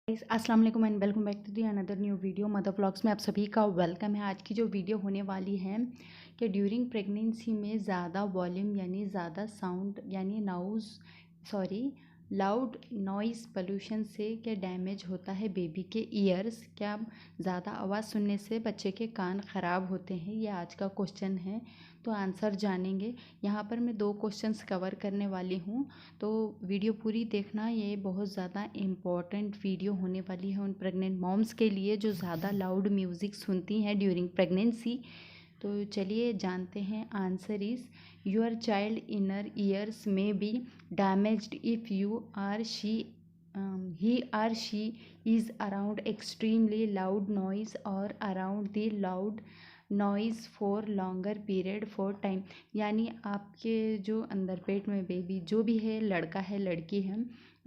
अस्सलाम वालेकुम and welcome back to the another new video mother vlogs में आप सभी का वेलकम है। आज की जो वीडियो होने वाली है कि ड्यूरिंग प्रेगनेंसी में ज़्यादा वॉल्यूम यानी ज़्यादा साउंड यानी लाउड नॉइज़ पोल्यूशन से क्या डैमेज होता है बेबी के ईयर्स। क्या ज़्यादा आवाज़ सुनने से बच्चे के कान ख़राब होते हैं, ये आज का क्वेश्चन है। तो आंसर जानेंगे। यहाँ पर मैं 2 क्वेश्चंस कवर करने वाली हूँ, तो वीडियो पूरी देखना। ये बहुत ज़्यादा इम्पॉर्टेंट वीडियो होने वाली है उन प्रेग्नेंट मॉम्स के लिए जो ज़्यादा लाउड म्यूज़िक सुनती हैं ड्यूरिंग प्रेगनेंसी। तो चलिए जानते हैं। Answer is your child inner ears may be damaged if you are she he or she is around extremely loud noise or around the loud noise for longer period for time। यानी आपके जो अंदर पेट में baby जो भी है, लड़का है लड़की है,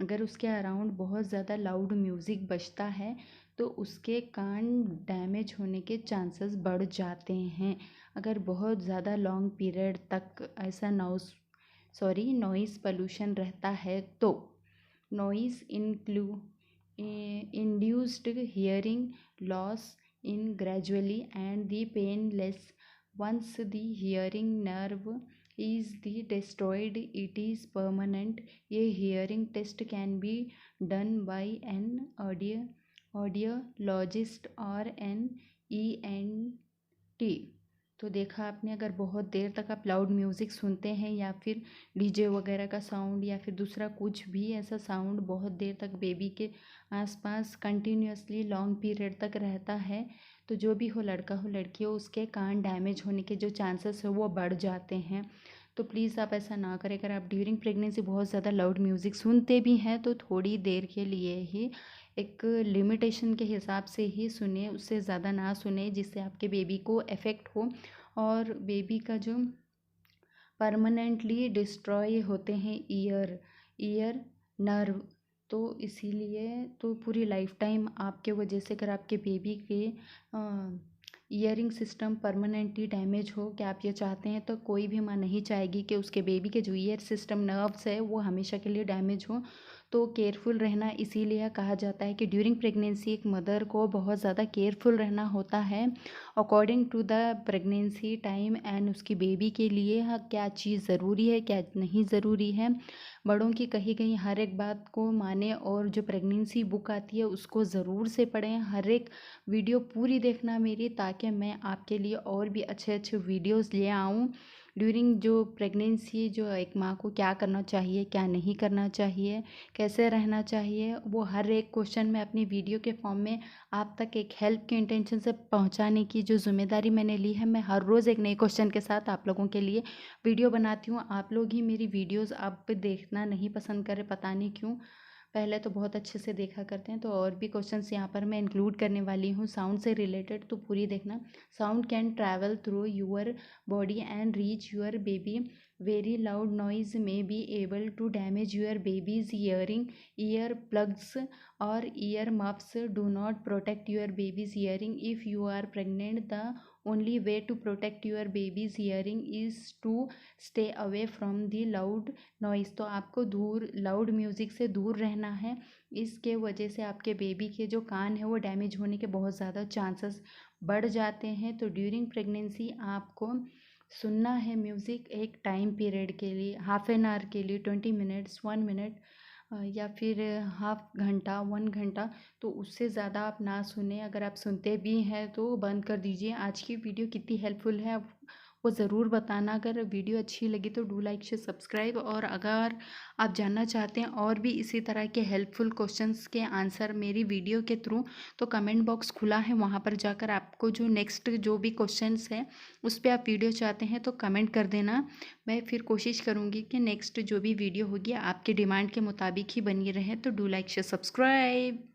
अगर उसके अराउंड बहुत ज़्यादा लाउड म्यूज़िक बजता है तो उसके कान डैमेज होने के चांसेस बढ़ जाते हैं। अगर बहुत ज़्यादा लॉन्ग पीरियड तक ऐसा नॉइज़ पोल्यूशन रहता है तो noise induced hearing loss in gradually and the painless once the hearing nerve is the destroyed it is permanent। a hearing test can be done by an audiologist or an ENT। तो देखा आपने, अगर बहुत देर तक आप loud music सुनते हैं या फिर डीजे वगैरह का साउंड या फिर दूसरा कुछ भी ऐसा साउंड बहुत देर तक बेबी के आसपास कंटिन्यूसली लॉन्ग पीरियड तक रहता है, तो जो भी हो, लड़का हो लड़की हो, उसके कान डैमेज होने के जो चांसेस है वो बढ़ जाते हैं। तो प्लीज़ आप ऐसा ना करें। अगर आप ड्यूरिंग प्रेगनेंसी बहुत ज़्यादा लाउड म्यूज़िक सुनते भी हैं तो थोड़ी देर के लिए ही, एक लिमिटेशन के हिसाब से ही सुने, उससे ज़्यादा ना सुने जिससे आपके बेबी को इफ़ेक्ट हो और बेबी का जो परमानेंटली डिस्ट्रॉय होते हैं ईयर नर्व। तो इसीलिए तो पूरी लाइफ टाइम आपके वजह से अगर आपके बेबी के ईयरिंग सिस्टम परमानेंटली डैमेज हो, क्या आप ये चाहते हैं? तो कोई भी माँ नहीं चाहेगी कि उसके बेबी के जो ईयर सिस्टम नर्व्स है वो हमेशा के लिए डैमेज हो। तो केयरफुल रहना, इसीलिए कहा जाता है कि ड्यूरिंग प्रेगनेंसी एक मदर को बहुत ज़्यादा केयरफुल रहना होता है according to the pregnancy time and उसकी बेबी के लिए क्या चीज़ ज़रूरी है क्या नहीं ज़रूरी है। बड़ों की कही गई हर एक बात को माने और जो प्रेगनेंसी बुक आती है उसको ज़रूर से पढ़ें। हर एक वीडियो पूरी देखना मेरी, ताकि मैं आपके लिए और भी अच्छे अच्छे वीडियोस ले आऊँ। ड्यूरिंग जो प्रेगनेंसी जो एक माँ को क्या करना चाहिए, क्या नहीं करना चाहिए, कैसे रहना चाहिए, वो हर एक क्वेश्चन में अपनी वीडियो के फॉर्म में आप तक एक हेल्प के इंटेंशन से पहुंचाने की जो जिम्मेदारी मैंने ली है। मैं हर रोज़ एक नए क्वेश्चन के साथ आप लोगों के लिए वीडियो बनाती हूँ। आप लोग ही मेरी वीडियोस आप देखना नहीं पसंद करें, पता नहीं क्यों। पहले तो बहुत अच्छे से देखा करते हैं। तो और भी क्वेश्चंस यहाँ पर मैं इंक्लूड करने वाली हूँ साउंड से रिलेटेड, तो पूरी देखना। Sound can travel through your body and reach your baby. Very loud noise may be able to damage your baby's hearing। ear plugs or ear muffs do not protect your baby's hearing if you are pregnant। the only way to protect your baby's hearing is to stay away from the loud noise। तो आपको loud music से दूर रहना है। इसके वजह से आपके बेबी के जो कान है वो डैमेज होने के बहुत ज़्यादा चांसेस बढ़ जाते हैं। तो ड्यूरिंग प्रेगनेंसी आपको सुनना है म्यूज़िक एक टाइम पीरियड के लिए, हाफ एन आवर के लिए, 20 मिनट्स, 1 मिनट या फिर हाफ घंटा, 1 घंटा। तो उससे ज़्यादा आप ना सुने। अगर आप सुनते भी हैं तो बंद कर दीजिए। आज की वीडियो कितनी हेल्पफुल है वो ज़रूर बताना। अगर वीडियो अच्छी लगी तो डू लाइक शेयर सब्सक्राइब। और अगर आप जानना चाहते हैं और भी इसी तरह के हेल्पफुल क्वेश्चंस के आंसर मेरी वीडियो के थ्रू, तो कमेंट बॉक्स खुला है, वहाँ पर जाकर आपको जो नेक्स्ट जो भी क्वेश्चंस है उस पर आप वीडियो चाहते हैं तो कमेंट कर देना। मैं फिर कोशिश करूँगी कि नेक्स्ट जो भी वीडियो होगी आपके डिमांड के मुताबिक ही बनी रहे। तो डू लाइक शेयर सब्सक्राइब।